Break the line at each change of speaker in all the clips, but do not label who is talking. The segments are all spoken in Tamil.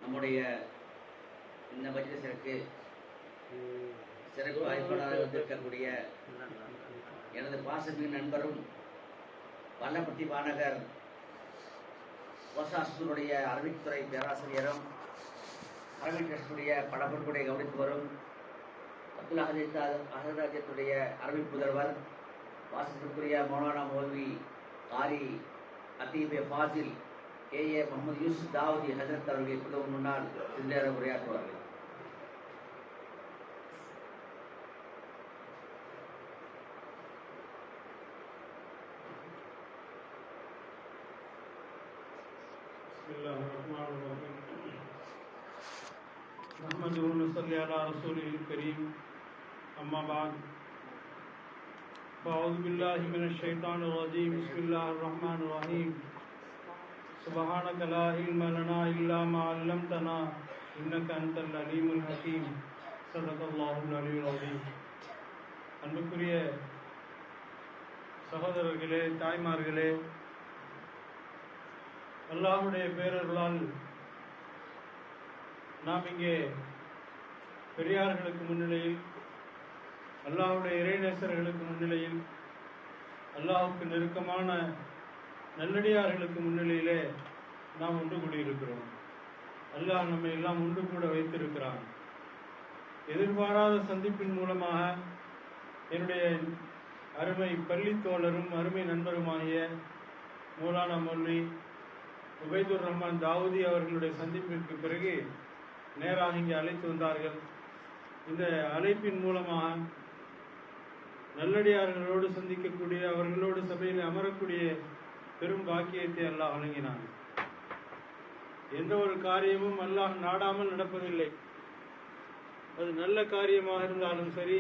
நம்முடைய இந்த மஜ்லிஸிற்கு சிறப்பு அழைப்பாளராக வந்திருக்கக்கூடிய எனது பாசமிகு நண்பரும் வல்லபத்தி மாநகர் ஓசாஸ்தூருடைய அரபித்துறை பேராசிரியரும் அரபிக் ட்ரஸ்டுடைய படப்பொருட்களை கவனித்து வரும் அப்துல் அஹதாஜத்துடைய அரபிக் முதல்வர் வாசத்திற்குரிய மௌலானா மௌல்வி காரி அத்தீபே ஃபாசில் KA முகமது யூசுப் தாவூதி ஹஜரத் அவர்கள் இப்போது முன்னால் சிறிய உரையாற்றுவார்கள்.
नहमदुहु व नसल्ली अला रसूलिल करीम अम्मा बाद फ़अऊज़ु बिल्लाहि मिनश शैतानिर रजीम बिस्मिल्लाहिर रहमानिर रहीम सुब्हानक ला इल्म लना इल्ला मा अल्लमतना इन्नका अंतल अलीमुल हकीम ஸதகல்லாஹுல் அலியுல் அஸீம். அன்புக்குரிய சகோதரர்களே, தாய்மார்களே, அல்லாஹ்வுடைய பேரருளால் நாம் இங்கே பெரியார்களுக்கு முன்னிலையில், அல்லாஹ்வுடைய இறைநேசர்களுக்கு முன்னிலையில், அல்லாஹ்வுக்கு நெருக்கமான நல்லடியார்களுக்கு முன்னிலையிலே நாம் ஒன்று கூடியிருக்கிறோம். அல்லாஹ் நம்மை எல்லாம் ஒன்று கூட வைத்திருக்கிறான். எதிர்பாராத சந்திப்பின் மூலமாக என்னுடைய அருமை பள்ளி தோழரும் அருமை நண்பருமாகிய மௌலானா மௌல்வி உபைதுர் ரஹ்மான் தாவூதி அவர்களுடைய சந்திப்பிற்கு பிறகு நேராக இங்கே அழைத்து வந்தார்கள். இந்த அழைப்பின் மூலமாக நல்லடியார்களோடு சந்திக்கக்கூடிய, அவர்களோடு சபையில் அமரக்கூடிய பெரும் பாக்கியத்தை அல்லாஹ் வழங்கினான். எந்த ஒரு காரியமும் அல்லாஹ் நாடாமல் நடப்பதில்லை. அது நல்ல காரியமாக இருந்தாலும் சரி,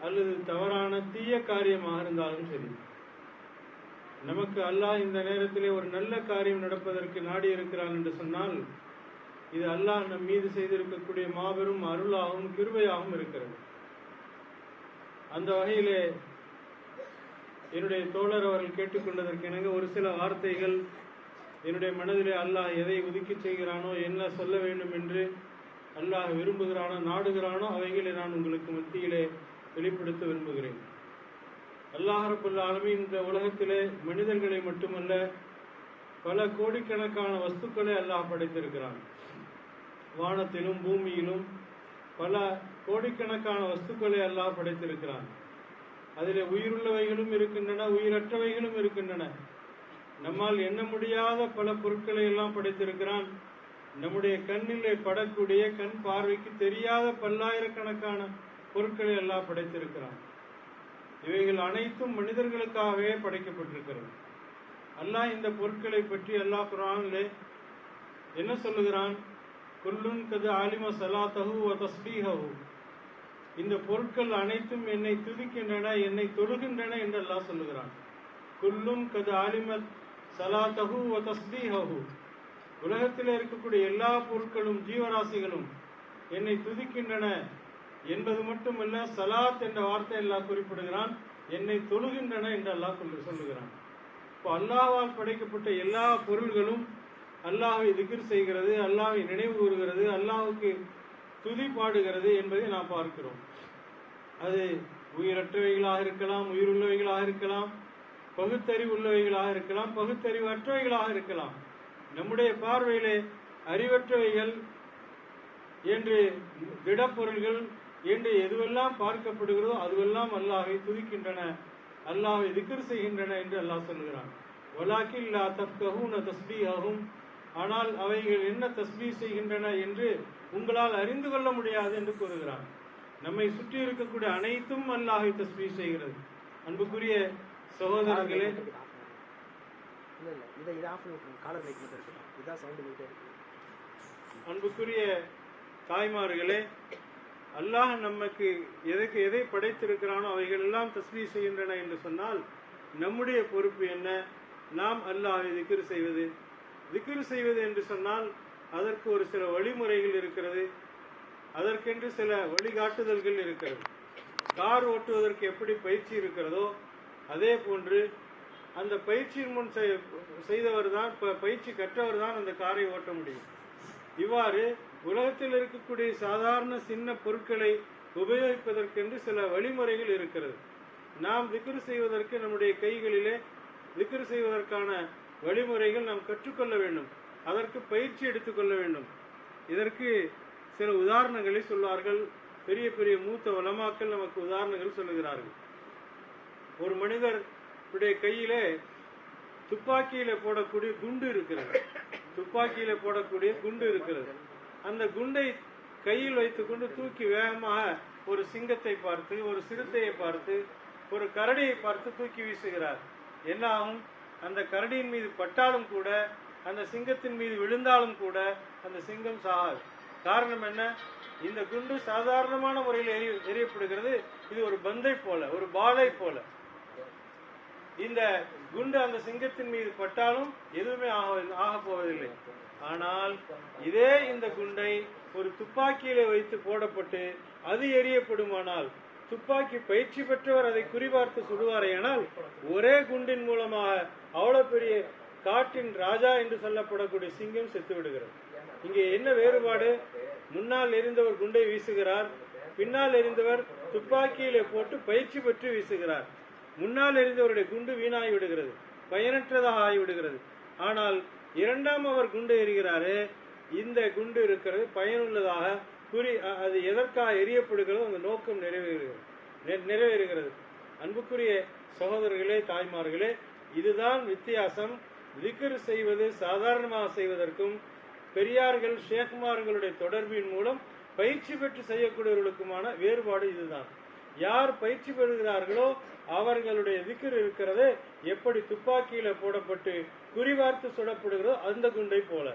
அல்லது தவறான தீய காரியமாக இருந்தாலும் சரி, நமக்கு அல்லாஹ் இந்த நேரத்திலே ஒரு நல்ல காரியம் நடப்பதற்கு நாடி இருக்கிறான் என்று சொன்னால், இது அல்லாஹ் நம் மீது செய்திருக்கக்கூடிய மாபெரும் அருளாகவும் கிருபையாகவும் இருக்கிறது. அந்த வகையிலே என்னுடைய தோழர் அவர்கள் கேட்டுக்கொண்டதற்கு இணங்க ஒரு சில வார்த்தைகள் என்னுடைய மனதிலே அல்லாஹ் எதை ஒதுக்கி செய்கிறானோ, என்ன சொல்ல வேண்டும் என்று அல்லாஹ் விரும்புகிறானோ, நாடுகிறானோ அவைகளை நான் உங்களுக்கு மத்தியிலே வெளிப்படுத்த விரும்புகிறேன். அல்லாஹ் ரப்பல் ஆலமீன் இந்த உலகத்திலே மனிதர்களை மட்டுமல்ல, பல கோடிக்கணக்கான வஸ்துக்களை அல்லாஹ் படைத்திருக்கிறான். வானத்திலும் பூமியிலும் பல கோடிக்கணக்கான வஸ்துக்களை அல்லாஹ் படைத்திருக்கிறான். அதில் உயிருள்ளவைகளும் இருக்கின்றன, உயிரற்றவைகளும் இருக்கின்றன. நம்மால் எண்ண முடியாத பல பொருட்களை எல்லாம் படைத்திருக்கிறான். நம்முடைய கண்ணிலே படக்கூடிய, கண் பார்வைக்கு தெரியாத பல்லாயிரக்கணக்கான பொருட்களை எல்லாம் படைத்திருக்கிறான். இவைகள் அனைத்தும் மனிதர்களுக்காகவே படைக்கப்பட்டிருக்கிறது. அல்லாஹ் இந்த பொருட்களை பற்றி அல்லாஹ் குர்ஆனிலே என்ன சொல்லுகிறான்? குல்லுன் கது ஆலிம ஸலாத்தஹு வ தஸ்பீஹஹு. இந்த பொருட்கள் அனைத்தும் என்னை துதிக்கின்றன, என்னை தொழுகின்றன என்று அல்லாஹ் சொல்லுகிறான். குல்லும் கது ஆலிம ஸலாத்தஹு வ தஸ்பீஹஹு. உலகத்தில் இருக்கக்கூடிய எல்லா பொருட்களும் ஜீவராசிகளும் என்னை துதிக்கின்றன என்பது மட்டுமல்ல, சலாத் என்ற வார்த்தை அல்லாஹ் குறிப்பிடுகிறான், என்னை தொழுகின்றன என்று அல்லாஹ் சொல்லுகிறான். இப்போ அல்லாஹ்வால் படைக்கப்பட்ட எல்லா பொருள்களும் அல்லாஹ்வை திக்ர் செய்கிறது, அல்லாஹ்வை நினைவு கூறுகிறது, அல்லாஹ்வுக்கு துதி பாடுகிறது என்பதை நாம் பார்க்கிறோம். அது உயிரற்றவைகளாக இருக்கலாம், உயிருள்ளவைகளாக இருக்கலாம், பகுத்தறிவு உள்ளவைகளாக இருக்கலாம், பகுத்தறிவு அற்றவைகளாக இருக்கலாம். நம்முடைய பார்வையிலே அறிவற்றவைகள் என்று, திடப்பொருள்கள் என்று எதுவெல்லாம் பார்க்கப்படுகிறதோ அதுவெல்லாம் அல்லாஹ்வை துதிக்கின்றன, அல்லாஹ்வை திக்ர் செய்கின்றன என்று அல்லாஹ் சொல்கிறான். வலாக்கின் லா தஃப்கஹூன தஸ்பீஹஹும். ஆனால் அவைகள் என்ன தஸ்பீஹ் செய்கின்றன என்று உங்களால் அறிந்து கொள்ள முடியாது என்று கூறுகிறான். நம்மை சுற்றி இருக்கக்கூடிய அனைத்தும் அல்லாஹ்வை தஸ்பீஹ் செய்கிறது. அன்புக்குரிய சகோதரர்களே, அன்புக்குரிய தாய்மார்களே, அல்லாஹ் நமக்கு எதை படைத்திருக்கிறானோ அவைகள் எல்லாம் தஸ்பீஹ் செய்கின்றன என்று சொன்னால், நம்முடைய பொறுப்பு என்ன? நாம் அல்லாஹ்வை திக்ர் செய்வது. திக்ர் செய்வது என்று சொன்னால் அதற்கு ஒரு சில வழிமுறைகள் இருக்கிறது, அதற்கென்று சில வழிகாட்டுதல்கள் இருக்கிறது. கார் ஓட்டுவதற்கு எப்படி பயிற்சி இருக்கிறதோ அதே போன்று அந்த பயிற்சியின் முன் செய்தவர் தான், பயிற்சி கற்றவர் தான் அந்த காரை ஓட்ட முடியும். இவ்வாறு உலகத்தில் இருக்கக்கூடிய சாதாரண சின்ன பொருட்களை உபயோகிப்பதற்கென்று சில வழிமுறைகள் இருக்கிறது. நாம் திக்ரு செய்வதற்கு நம்முடைய கைகளிலே திக்ரு செய்வதற்கான வழிமுறைகள் நாம் கற்றுக்கொள்ள வேண்டும். அதற்கு பயிற்சி எடுத்துக்கொள்ள வேண்டும். இதற்கு சில உதாரணங்களை சொல்வார்கள். பெரிய பெரிய மூத்த உலமாக்கள் நமக்கு உதாரணங்கள் சொல்லுகிறார்கள். ஒரு மனிதருடைய கையிலே துப்பாக்கியில போடக்கூடிய குண்டு இருக்கிறது. துப்பாக்கியில போடக்கூடிய குண்டு இருக்கிறது. அந்த குண்டை கையில் வைத்துக்கொண்டு தூக்கி வேகமாக ஒரு சிங்கத்தை பார்த்து, ஒரு சிறுத்தையை பார்த்து, ஒரு கரடியை பார்த்து தூக்கி வீசுகிறார். என்ன ஆகும்? அந்த கரடியின் மீது பட்டாலும் கூட, அந்த சிங்கத்தின் மீது விழுந்தாலும் கூட அந்த சிங்கம் சாகாது. காரணம் என்ன? இந்த குண்டு சாதாரணமான முறையில் எரியப்படுகிறது. இது ஒரு பந்தை போல, ஒரு பாலை போல. இந்த குண்டு அந்த சிங்கத்தின் மீது பட்டாலும் எதுவுமே ஆக போவதில்லை. ஆனால் இதே இந்த குண்டை ஒரு துப்பாக்கியில வைத்து போடப்பட்டு அது எரியப்படுமானால், துப்பாக்கி பயிற்சி பெற்றவர் அதை குறிபார்த்து சுடுவாரையானால், ஒரே குண்டின் மூலமாக அவ்வளவு பெரிய காட்டின் ராஜா என்று சொல்லப்படக்கூடிய சிங்கம் செத்து விடுகிறது. இங்கே என்ன வேறுபாடு? முன்னால் எரிந்தவர் குண்டை வீசுகிறார், பின்னால் எரிந்தவர் துப்பாக்கியிலே போட்டு பயிற்சி பெற்று வீசுகிறார். முன்னால் எரிந்தவருடைய குண்டு வீணாகி விடுகிறது, பயனற்றதாக ஆகிவிடுகிறது. ஆனால் இரண்டாம் அவர் குண்டு எறிகிறாரு, இந்த குண்டு இருக்கிறது பயனுள்ளதாக, அது எதற்காக எரியப்படுகிறதோ அந்த நோக்கம் நிறைவேறுகிறது. அன்புக்குரிய சகோதரர்களே, தாய்மார்களே, இதுதான் வித்தியாசம். திக்ர் செய்வது சாதாரணமாக செய்வதற்கும் பெரியார்கள் ஷேக்மார்களுடைய தொடர்பின் மூலம் பயிற்சி பெற்று செய்யக்கூடியவர்களுக்குமான வேறுபாடு இதுதான். யார் பயிற்சி பெறுகிறார்களோ அவர்களுடைய திக்ர் இருக்கிறது எப்படி துப்பாக்கியில போடப்பட்டு குறிவார்த்து சுடப்படுகிறதோ அந்த குண்டை போல.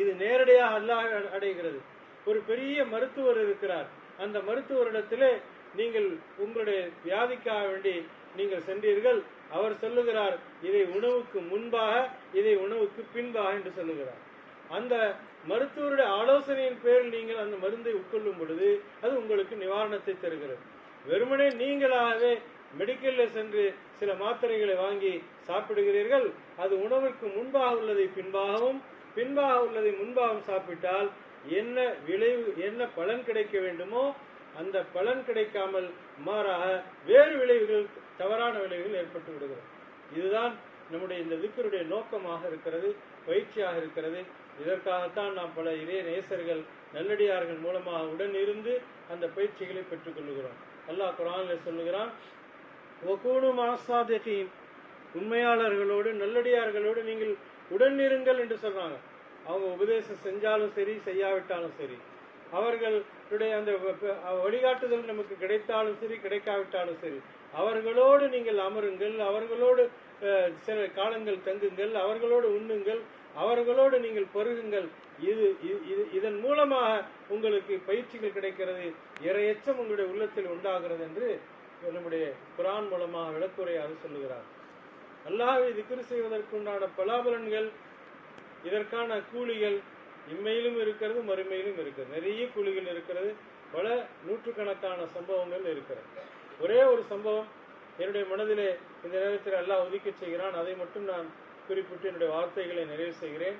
இது நேரடியாக அல்லாஹ் அடைகிறது. ஒரு பெரிய மருத்துவர் இருக்கிறார். அந்த மருத்துவரிடத்திலே நீங்கள் உங்களுடைய வியாதிக்காக வேண்டி நீங்கள் சென்றீர்கள். அவர் சொல்லுகிறார், இதை உணவுக்கு முன்பாக, இதை உணவுக்கு பின்பாக என்று சொல்லுகிறார். அந்த மருத்துவருடைய ஆலோசனையின் பேரில் நீங்கள் அந்த மருந்தை உட்கொள்ளும் பொழுது அது உங்களுக்கு நிவாரணத்தை தருகிறது. வெறுமனே நீங்களாகவே மெடிக்கல்ல சென்று சில மாத்திரைகளை வாங்கி சாப்பிடுகிறீர்கள். அது உணவுக்கு முன்பாக உள்ளதை பின்பாகவும், பின்பாக உள்ளதை முன்பாகவும் சாப்பிட்டால் என்ன விளைவு, என்ன பலன் கிடைக்க வேண்டுமோ அந்த பலன் கிடைக்காமல் மாறாக வேறு விளைவுகள், தவறான விளைவுகள் ஏற்பட்டு விடுகிறது. இதுதான் நம்முடைய இந்த திக்ருடைய நோக்கமாக இருக்கிறது, பயிற்சியாக இருக்கிறது. இதற்காகத்தான் நாம் பல இறை நேசர்கள், நல்லடியார்கள் மூலமாக உடன் இருந்து அந்த பயிற்சிகளை பெற்றுக் கொள்ளுகிறோம். அல்லாஹ் குர்ஆனில் சொல்லுகிறான், உண்மையாளர்களோடு நல்லடியார்களோடு நீங்கள் உடன் இருங்கள் என்று சொல்றாங்க. அவங்க உபதேசம் செஞ்சாலும் சரி, செய்யாவிட்டாலும் சரி, அவர்களுடைய அந்த வழிகாட்டுதல் நமக்கு கிடைத்தாலும் சரி, கிடைக்காவிட்டாலும் சரி, அவர்களோடு நீங்கள் அமருங்கள், அவர்களோடு சில காலங்கள் தங்குங்கள், அவர்களோடு உண்ணுங்கள், அவர்களோடு நீங்கள் பருகுங்கள். இதன் மூலமாக உங்களுக்கு பயிற்சிகள் கிடைக்கிறது, இறையச்சம் உங்களுடைய உள்ளத்தில் உண்டாகிறது என்று நம்முடைய குர்ஆன் மூலமாக விளக்குரையாக சொல்லுகிறார். அல்லாஹ்வை திக்ர் செய்வதற்குண்டான பலாபலன்கள், இதற்கான கூலிகள் இம்மையிலும் இருக்கிறது, மறுமையிலும் இருக்கிறது. நிறைய கூலிகள் இருக்கிறது, பல நூற்றுக்கணக்கான சம்பவங்கள் இருக்கிறது. ஒரே ஒரு சம்பவம் என்னுடைய மனதிலே இந்த நேரத்தில் அல்லாஹ் ஒதுக்கி செய்கிறான். அதை மட்டும் நான் குறிப்பிட்டு என்னுடைய வார்த்தைகளை நிறைவு செய்கிறேன்.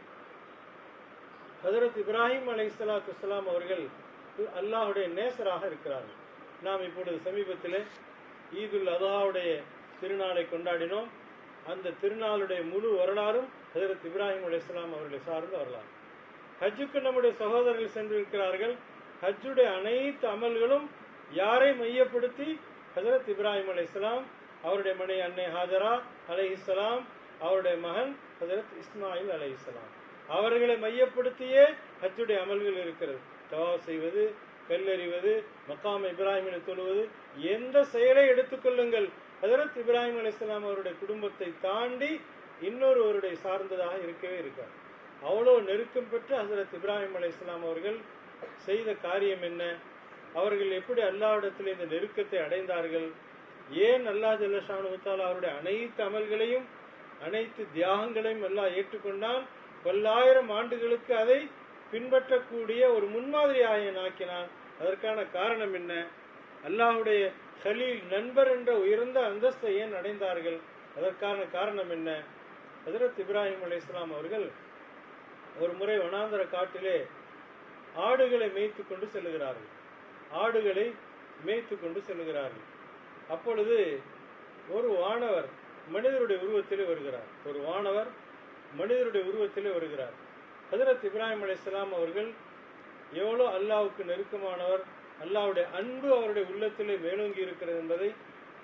ஹஜ்ரத் இப்ராஹிம் அலைஹிஸ்ஸலாத்து வஸ்ஸலாம் அவர்கள் அல்லாஹ்வுடைய நேசராக இருக்கிறார்கள். நாம் இப்பொழுது சமீபத்தில் ஈதுல் அதாவுடைய திருநாளை கொண்டாடினோம். அந்த திருநாளுடைய முழு வரலாறும் ஹஜ்ரத் இப்ராஹிம் அலைஹிஸ்ஸலாம் அவர்களை சார்ந்த வரலாறு. ஹஜ்ஜுக்கு நம்முடைய சகோதரர்கள் சென்றிருக்கிறார்கள். ஹஜ்ஜுடைய அனைத்து அமல்களும் யாரை மையப்படுத்தி? ஹஜ்ரத் இப்ராஹிம் அலைஹிஸ்ஸலாம், அவருடைய மனைவி அன்னை ஹாஜரா அலைஹிஸ்ஸலாம், அவருடைய மகன் ஹஜ்ரத் இஸ்மாயில் அலைஹிஸ்ஸலாம், அவர்களை மையப்படுத்தியே ஹஜ்ஜுடைய அமல்கள் இருக்கிறது. தவாஃப் செய்வது, கல்லெறிவது, மக்காம் இப்ராஹிமினை தொழுவது, எந்த செயலை எடுத்துக்கொள்ளுங்கள், ஹஜ்ரத் இப்ராஹிம் அலைஹிஸ்ஸலாம் அவருடைய குடும்பத்தை தாண்டி இன்னொருவருடைய சார்ந்ததாக இருக்கவே இருக்காது. அவ்வளவு நெருக்கம் பெற்ற ஹஜ்ரத் இப்ராஹிம் அலைஹிஸ்ஸலாம் அவர்கள் செய்த காரியம் என்ன? அவர்கள் எப்படி அல்லாஹ்விடத்தில் இந்த நெருக்கத்தை அடைந்தார்கள்? ஏன் அல்லாஹ் ஜல்ல ஷானுஹு தஆலா அவருடைய அனைத்து அமல்களையும், அனைத்து தியாகங்களையும் அல்லாஹ் ஏற்றுக்கொண்டான்? பல்லாயிரம் ஆண்டுகளுக்கு அதை பின்பற்றக்கூடிய ஒரு முன்மாதிரியாக ஆக்கினான். அதற்கான காரணம் என்ன? அல்லாஹ்வுடைய கலீல், நண்பர் என்ற உயர்ந்த அந்தஸ்தை ஏன் அடைந்தார்கள்? அதற்கான காரணம் என்ன? ஹஜ்ரத் இப்ராஹிம் அலைஹிஸ்ஸலாம் அவர்கள் ஒரு முறை வனாந்தர காட்டிலே ஆடுகளை மேய்த்து கொண்டு செல்லுகிறார்கள். ஆடுகளை மேய்த்து கொண்டு செல்லுகிறார்கள். அப்பொழுது ஒரு வானவர் மனிதருடைய உருவத்திலே வருகிறார். ஒரு வானவர் மனிதருடைய உருவத்திலே வருகிறார். ஹஜ்ரத் இப்ராஹிம் அலைஹிஸ்ஸலாம் அவர்கள் எவ்வளோ அல்லாஹ்வுக்கு நெருக்கமானவர், அல்லாஹ்வுடைய அன்பு அவருடைய உள்ளத்திலே மேலோங்கி இருக்கிறது என்பதை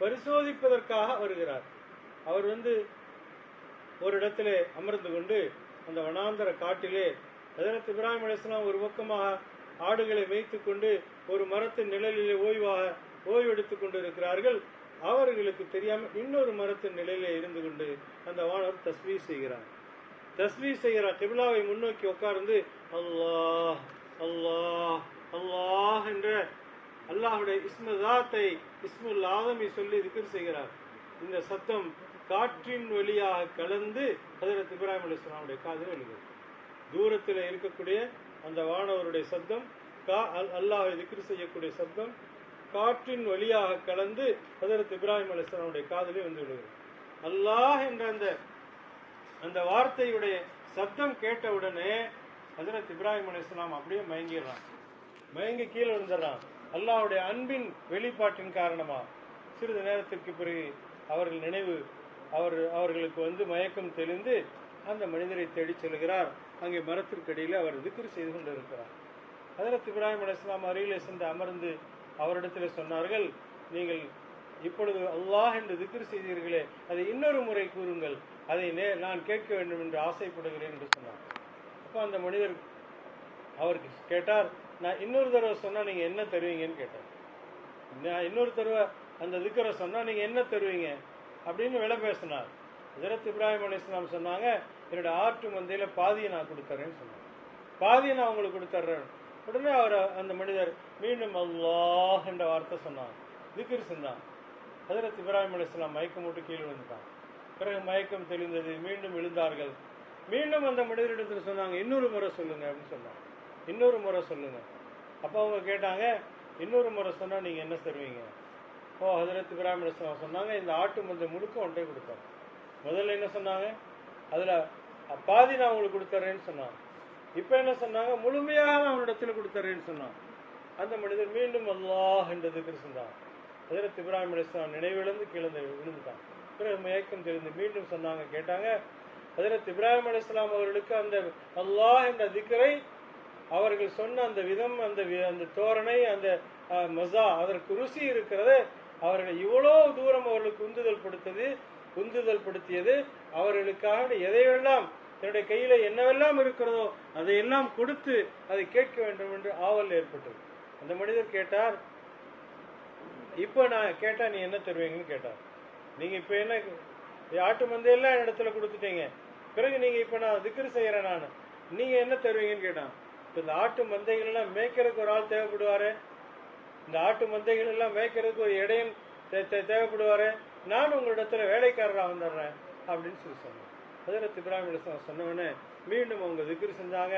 பரிசோதிப்பதற்காக வருகிறார். அவர் ஒரு இடத்திலே அமர்ந்து கொண்டு அந்த வனாந்தர காட்டிலே ஹஜ்ரத் இப்ராஹிம் அலைஹிஸ்ஸலாம் ஒரு பக்கமாக ஆடுகளை மேய்த்து கொண்டு ஒரு மரத்தின் நிழலிலே ஓய்வெடுத்துக் கொண்டு இருக்கிறார்கள். அவர்களுக்கு தெரியாமல் இன்னொரு மரத்தின் நிலையிலே இருந்து கொண்டு அந்த வானவர் தஸ்பீஹ் செய்கிறார். கிப்லாவை முன்னோக்கி உட்கார்ந்து அல்லாஹ் அல்லாஹ் அல்லாஹ் என்ற அல்லாஹுடைய இஸ்முல் ஆதமை சொல்லி திக்ர் செய்கிறார். இந்த சத்தம் காற்றின் வழியாக கலந்து ஹஜ்ரத் இப்ராஹிம் அலைஹிஸ்ஸலாமுடைய காதில் விழுகிறது. தூரத்தில் இருக்கக்கூடிய அந்த வானவருடைய சத்தம், அல்லாஹ்வை திக்ர் செய்யக்கூடிய சத்தம் காற்றின் வழியாக கலந்து ஹஜ்ரத் இப்ராஹிம் அலைஹிஸ்ஸலாமுடைய காதிலே விழுகிறது. அல்லாஹ் என்ற அந்த வார்த்தையுடைய சத்தம் கேட்டவுடனே ஹஜ்ரத் இப்ராஹிம் அலைஹிஸ்ஸலாம் அப்படியே மயங்கி கீழே விழுந்துடுறான். அல்லாஹ்வுடைய அன்பின் வெளிப்பாட்டின் காரணமா சிறிது நேரத்திற்கு பிறகு அவர்களுக்கு மயக்கம் தெளிந்து அந்த மனிதரை தேடி செல்கிறார். அங்கே மரத்திற்கடியில் அவர் திக்ர் செய்து கொண்டு இருக்கிறார். ஹஜ்ரத் இப்ராஹிம் அலைஹிஸ்ஸலாம் அருகிலே சென்று அமர்ந்து அவரிடத்தில் சொன்னார்கள், நீங்கள் இப்பொழுது அல்லாஹ் என்று திக்ர் செய்தீர்களே, அதை இன்னொரு முறை கூறுங்கள், அதை நான் கேட்க வேண்டும் என்று ஆசைப்படுகிறேன் என்று சொன்னார். அப்போ அந்த மனிதர் அவருக்கு கேட்டார், நான் இன்னொரு தடவை சொன்னா நீங்க என்ன தருவீங்கன்னு கேட்டார். நான் இன்னொரு தடவை அந்த திக்ரை சொன்னா நீங்க என்ன தருவீங்க அப்படின்னு விலை பேசினார். ஹஜ்ரத் இப்ராஹிம் அலைஹிஸ்ஸலாம் சொன்னாங்க, என்னோட ஆட்டு மந்தையில பாதியை நான் கொடுத்துறேன்னு சொன்னாங்க. பாதியை நான் உங்களுக்கு கொடுத்துட்றேன். உடனே அந்த மனிதர் மீண்டும் அல்லாஹ் என்ற வார்த்தை சொன்னாங்க, திக்ர் செஞ்சான். ஹஜ்ரத் இப்ராஹிம் அலைஹிஸ்ஸலாம் மயக்கம் போட்டு கீழே விழுந்துட்டான். பிறகு மயக்கம் தெளிந்தது, மீண்டும் எழுந்தார்கள். மீண்டும் அந்த மனிதரிடத்தில் சொன்னாங்க, இன்னொரு முறை சொல்லுங்க அப்படின்னு சொன்னாங்க. இன்னொரு முறை சொல்லுங்க. அப்போ அவங்க கேட்டாங்க, இன்னொரு முறை சொன்னா நீங்க என்ன தருவீங்க? ஹஜ்ரத் இப்ராஹிம் அலைஹிஸ்ஸலாம் சொன்னாங்க, இந்த ஆட்டு மந்தை முழுக்க ஒன்றை கொடுத்தாங்க. முதல்ல என்ன சொன்னாங்க, அதுல பாதி நான் உங்களுக்கு கொடுத்துறேன்னு சொன்னாங்க. இப்ப என்ன சொன்னாங்க, முழுமையாக நான் இடத்துல கொடுத்துறேன்னு சொன்னாங்க. அந்த மனிதர் மீண்டும் அல்லாஹ் என்று திக்ர் செஞ்சாங்க. ஹஜ்ரத் இப்ராஹிம் அலைஹிஸ்ஸலாம் நினைவிழந்து கீழே விழுந்துட்டாங்க. பிறகு மயக்கம் தெரிந்து மீண்டும் சொன்னாங்க, கேட்டாங்க. ஹஜ்ரத் இப்ராஹிம் அலைஹிஸ்ஸலாம் அவர்களுக்கு அந்த அல்லாஹ் என்ற திக்ரை அவர்கள் சொன்ன அந்த விதம், அந்த தோரணை, அந்த மஸா, அதற்கு ருசி இருக்கிறது. அவர்கள் இவ்வளவு தூரம் அவர்களுக்கு உந்துதல் படுத்தியது அவர்களுக்காக எதையெல்லாம் தன்னுடைய கையில என்னவெல்லாம் இருக்கிறதோ அதையெல்லாம் கொடுத்து அதை கேட்க வேண்டும் என்று ஆவல் ஏற்பட்டது. அந்த மனிதர் கேட்டார், இப்ப நான் கேட்டா நீ என்ன தருவீங்கன்னு கேட்டார். நீங்க இப்ப என்ன ஆட்டு மந்தையெல்லாம் இடத்துல கொடுத்துட்டீங்க, பிறகு நீங்க இப்ப நான் திக்ர் செய்யறேன், நான் நீங்க என்ன தருவீங்கன்னு கேட்டான். இந்த ஆட்டு மந்தைகள் எல்லாம் மேய்க்கிறதுக்கு ஒரு ஆள் தேவைப்படுவாரு, இந்த ஆட்டு மந்தைகள் எல்லாம் மேய்க்கிறதுக்கு ஒரு இடையன் தேவைப்படுவாரு, நான் உங்களிடத்துல வேலைக்காரராக வந்துடுறேன் அப்படின்னு சொல்லி சொன்னேன். ஹஜ்ரத் இப்ராஹிம் அலைஹிஸ்ஸலாம் சொன்னவனே மீண்டும் அவங்க திக்ர் செஞ்சாங்க.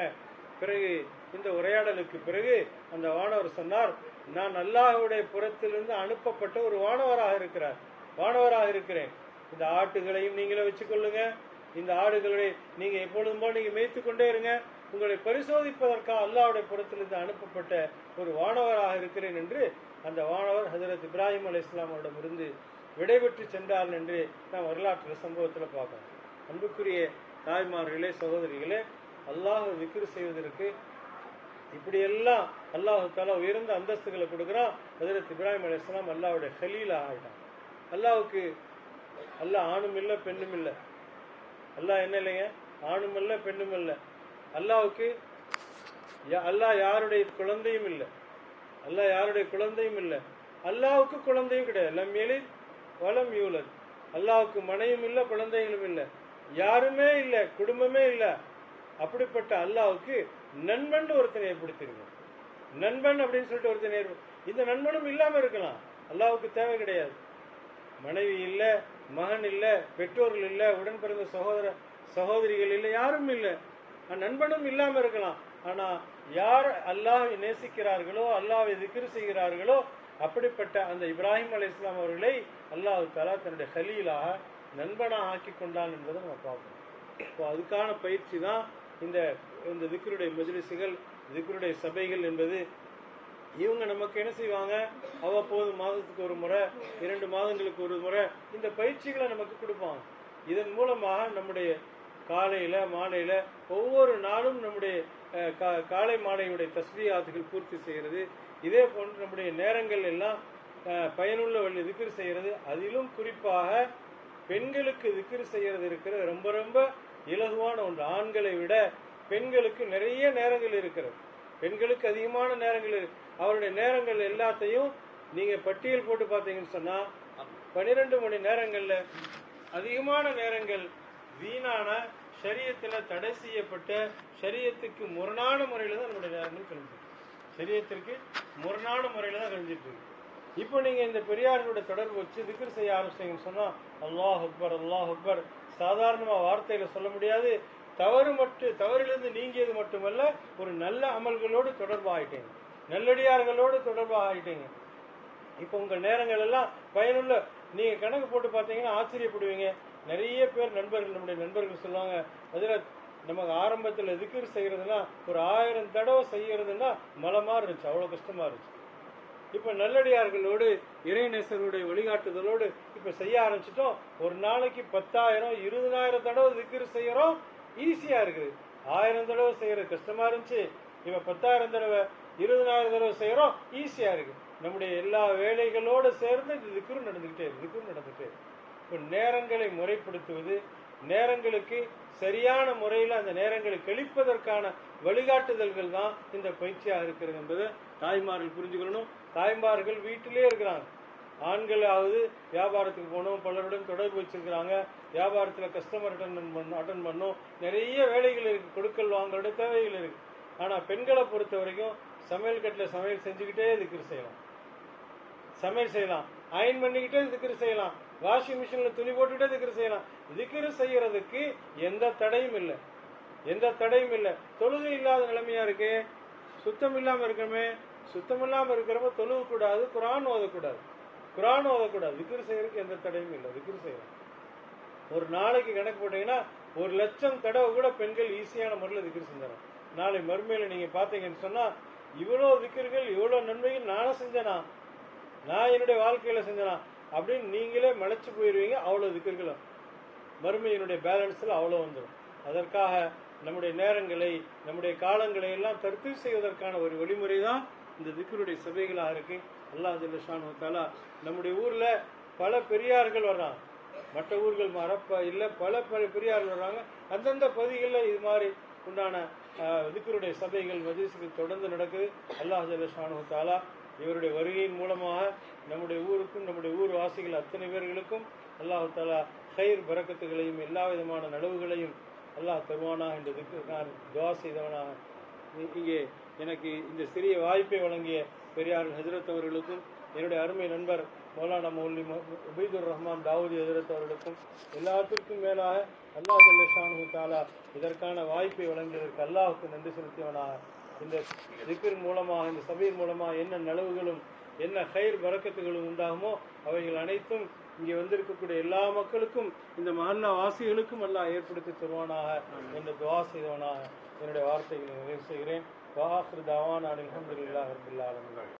பிறகு இந்த உரையாடலுக்கு பிறகு அந்த வானவர் சொன்னார், நான் அல்லாஹ்வுடைய புறத்திலிருந்து அனுப்பப்பட்ட ஒரு வானவராக இருக்கிறேன். இந்த ஆட்டுகளையும் நீங்களே வச்சுக்கொள்ளுங்க, இந்த ஆடுகளை நீங்க எப்பொழுதும் போல நீங்க மேய்த்து கொண்டே இருங்க, உங்களை பரிசோதிப்பதற்காக அல்லாஹ்வுடைய புறத்திலிருந்து அனுப்பப்பட்ட ஒரு வானவராக இருக்கிறேன் என்று அந்த வானவர் ஹஜ்ரத் இப்ராஹிம் அலைஹிஸ்ஸலாம் அவரிடமிருந்து விடைபெற்று சென்றார்கள் என்று நாம் வரலாற்று சம்பவத்தில் பார்க்கிறோம். அன்புக்குரிய தாய்மார்களே, சகோதரிகளே, அல்லாஹ் திக்ர் செய்வதற்கு இப்படியெல்லாம் அல்லாஹு தஆலா உயர்ந்த அந்தஸ்துகளை கொடுக்குறான். ஹஜ்ரத் இப்ராஹிம் அலைஹிஸ்ஸலாம் அல்லாஹ்வுடைய கலீலா ஆயிட்டான். அல்லாஹ்வுக்கு அல்லாஹ் ஆணும் இல்லை பெண்ணும் இல்லை. அல்லாஹ் என்ன இல்லைங்க, ஆணும் இல்லை பெண்ணும் இல்லை. அல்லாஹ்வுக்கு அல்லாஹ் யாருடைய குழந்தையும் இல்லை. அல்லாஹ்வுக்கு குழந்தையும் கிடையாது. லம் யலித் வலம் யூலத். அல்லாஹ்வுக்கு மனையும் இல்லை, குழந்தைகளும் இல்லை, யாருமே இல்லை, குடும்பமே இல்லை. அப்படிப்பட்ட அல்லாஹ்வுக்கு நண்பன் ஒருத்தனை ஏற்படுத்திருங்க. நண்பன் அப்படின்னு சொல்லிட்டு ஒருத்தனை இந்த நண்பனும் இல்லாம இருக்கலாம். அல்லாஹ்வுக்கு தேவை கிடையாது. மனைவி இல்லை, மகன் இல்லை, பெற்றோர்கள் இல்லை, உடன் பிறந்த சகோதரிகள் இல்லை, யாரும் இல்லை, நண்பனும் இல்லாம இருக்கலாம். ஆனா யார் அல்லாஹ்வை நேசிக்கிறார்களோ, அல்லாஹ்வை திக்ர் செய்கிறார்களோ, அப்படிப்பட்ட அந்த இப்ராஹிம் அலைஹிஸ்ஸலாம் அவர்களை அல்லாஹ் தஆலா தன்னுடைய கலீலாக நண்பனாக ஆக்கி கொண்டான் என்பதை நம்ம பார்க்கணும். இப்போ அதுக்கான பயிற்சி தான் இந்த இந்த திக்ருடைய மஜ்லிஸுகள், திக்ருடைய சபைகள் என்பது இவங்க நமக்கு என்ன செய்வாங்க, அவ்வப்போது மாதத்துக்கு ஒரு முறை, 2 மாதங்களுக்கு ஒரு முறை இந்த பயிற்சிகளை நமக்கு கொடுப்பாங்க. இதன் மூலமாக நம்முடைய காலையில மாலையில ஒவ்வொரு நாளும் நம்முடைய காலை மாலையுடைய தஸ்பீஹாத்துகள் பூர்த்தி செய்கிறது. இதே போன்று நம்முடைய நேரங்கள் எல்லாம் பயனுள்ள வழி திக்ர் செய்கிறது. அதிலும் குறிப்பாக பெண்களுக்கு திக்ர் செய்யறது இருக்கிறது ரொம்ப ரொம்ப இலகுவான ஒன்று. ஆண்களை விட பெண்களுக்கு நிறைய நேரங்கள் இருக்கிறது. பெண்களுக்கு அதிகமான நேரங்கள் இருக்கு. அவருடைய நேரங்கள் எல்லாத்தையும் நீங்க பட்டியல் போட்டு பார்த்தீங்கன்னு சொன்னா 12 மணி நேரங்கள்ல அதிகமான நேரங்கள் வீணான ஷரியத்துல தடை செய்யப்பட்ட ஷரியத்துக்கு முரணான முறையில தான் நம்முடைய நேரங்கள் கழிஞ்சிருக்கு. ஷரியத்திற்கு முரணான முறையில தான் கழிஞ்சிட்டு இருக்கு. இப்போ நீங்க இந்த பெரியார்களுடைய தொடர்பு வச்சு திக்ர் செய்ய ஆரம்பிச்சீங்கன்னு சொன்னா அல்லாஹ் அக்பர் அல்லாஹ் அக்பர் சாதாரணமா வார்த்தையில சொல்ல முடியாது. தவறிலிருந்து நீங்கியது மட்டுமல்ல, ஒரு நல்ல அமல்களோடு தொடர்பு ஆயிட்டீங்க, நல்லடியார்களோடு தொடர்பு ஆயிட்டீங்க. இப்போ உங்க நேரங்கள் எல்லாம் பயனுள்ள. நீங்க கணக்கு போட்டு பார்த்தீங்கன்னா ஆச்சரியப்படுவீங்க. நிறைய பேர் நம்முடைய நண்பர்கள் சொல்லுவாங்க, அதில் நமக்கு ஆரம்பத்தில் திக்ர் செய்யறதுன்னா ஒரு 1000 தடவை செய்யறதுன்னா மலமா இருந்துச்சு, அவ்வளவு கஷ்டமா இருந்துச்சு. இப்ப நல்லடியார்களோடு இறைநேசருடைய வழிகாட்டுதலோடு இப்ப செய்ய ஆரம்பிச்சிட்டோம். ஒரு நாளைக்கு 10,000 20,000 தடவை திக்ர் செய்யறோம். ஈஸியா இருக்குது. 1000 தடவை செய்யறது கஷ்டமா இருந்துச்சு. இப்ப 10,000 தடவை 20,000 தடவை செய்யறோம், ஈஸியா இருக்கு. நம்முடைய எல்லா வேலைகளோடு சேர்ந்து இந்த திக்ரு நடந்துகிட்டே இருக்கு. இப்ப நேரங்களை முறைப்படுத்துவது, நேரங்களுக்கு சரியான முறையில் அந்த நேரங்களை கழிப்பதற்கான வழிகாட்டுதல்கள் தான் இந்த பயிற்சியாக இருக்கிறது என்பதை தாய்மார்கள் புரிஞ்சுக்கணும். தாய்மார்கள் வீட்டிலே இருக்கிறாங்க. ஆண்களாவது வியாபாரத்துக்கு போகணும், பலருடன் தொடர்பு வச்சிருக்கிறாங்க, வியாபாரத்தில் கஸ்டமர் அட்டன் பண்ணும், நிறைய வேலைகள் இருக்கு, கொடுக்கல் வாங்கலோட தேவைகள் இருக்கு. ஆனா பெண்களை பொறுத்த வரைக்கும் சமையல் கட்டில் சமையல் செஞ்சுக்கிட்டே திக்ர் செய்யலாம், சமையல் செய்யலாம், அயன் பண்ணிக்கிட்டே திக்ர் செய்யலாம், வாஷிங் மிஷின்ல துணி போட்டுக்கிட்டே திக்ர் செய்யலாம். திக்ர் செய்யறதுக்கு எந்த தடையும் இல்லை. தொழுகை இல்லாத நிலைமையா இருக்கு, சுத்தம் இல்லாம இருக்கமே, சுத்தம் இல்லாம இருக்கிறப்ப தொழுக கூடாது, குரான் ஓதக்கூடாது. திக்ர் செய்யறதுக்கு எந்த தடையும் இல்லை, திக்ர் செய்யலாம். ஒரு நாளைக்கு கணக்கு போட்டீங்கன்னா 1,00,000 தடவை கூட பெண்கள் ஈஸியான முறையில் திக்ர் செஞ்சாங்க. நாளை மறுமையில நீங்க பாத்தீங்கன்னு சொன்னா இவ்வளவு திக்ர்கள், இவ்வளவு நன்மைகள் நானும் செஞ்சனா, நான் என்னுடைய வாழ்க்கையில செஞ்சனா அப்படின்னு நீங்களே மலைச்சு போயிருவீங்க. அவ்வளவு திக்ர்கள் மறுமையினுடைய பேலன்ஸ்ல அவ்வளவு வந்துடும். அதற்காக நம்முடைய நேரங்களை, நம்முடைய காலங்களை எல்லாம் தர்த்தீப் செய்வதற்கான ஒரு வழிமுறை தான் இந்த திக்ருடைய சபைகளாக இருக்கு. அல்லாஹ் ஜல்ல ஷானஹு தஆலா நம்முடைய ஊர்ல பல பெரியார்கள் வர்றாங்க, மற்ற ஊர்கள் இல்ல, பல பெரியார்கள் வர்றாங்க. அந்தந்த பகுதிகளில் இது மாதிரி உண்டான திக்ருடைய சபைகள் மஜ்லிஸ்கள் தொடர்ந்து நடக்குது. அல்லாஹ் ஜல்ல ஷானஹு தஆலா இவருடைய வருகையின் மூலமாக நம்முடைய ஊருக்கும் நம்முடைய ஊர் வாசிகள் அத்தனை பேர்களுக்கும் அல்லாஹு தஆலா கைர் பரக்கத்துகளையும் எல்லா விதமான நலவுகளையும் அல்லாஹ் தருவானாக என்று நான் துஆ செய்தவனாக. இங்கே எனக்கு இந்த சிறிய வாய்ப்பை வழங்கிய பெரியார் ஹஜ்ரத் அவர்களுக்கும், என்னுடைய அருமை நண்பர் மௌலானா மௌலவி உபைதுர் ரஹ்மான் தாவூதி ஹஜ்ரத் அவர்களுக்கும், எல்லாத்திற்கும் மேலாக அல்லாஹ் ஜல்ல ஷானஹு தஆலா இதற்கான வாய்ப்பை வழங்கியதற்கு அல்லாஹுக்கு நன்றி செலுத்தியவனாக. இந்த திக்ர் மூலமாக, இந்த சபையின் மூலமாக என்ன நலவுகளும் என்ன கைர் பரக்கத்துகளும் உண்டாகுமோ அவைகள் அனைத்தும் இங்கே வந்திருக்கக்கூடிய எல்லா மக்களுக்கும், இந்த மஹல்லா வாசிகளுக்கும் அல்லாஹ் ஏற்படுத்தி தருவானாக என்று துஆ செய்தவனாக என்னுடைய வார்த்தைகளை நிறைவு செய்கிறேன். வஆகிரு தஅவானா அல்ஹம்துலில்லாஹி ரப்பில் ஆலமீன்.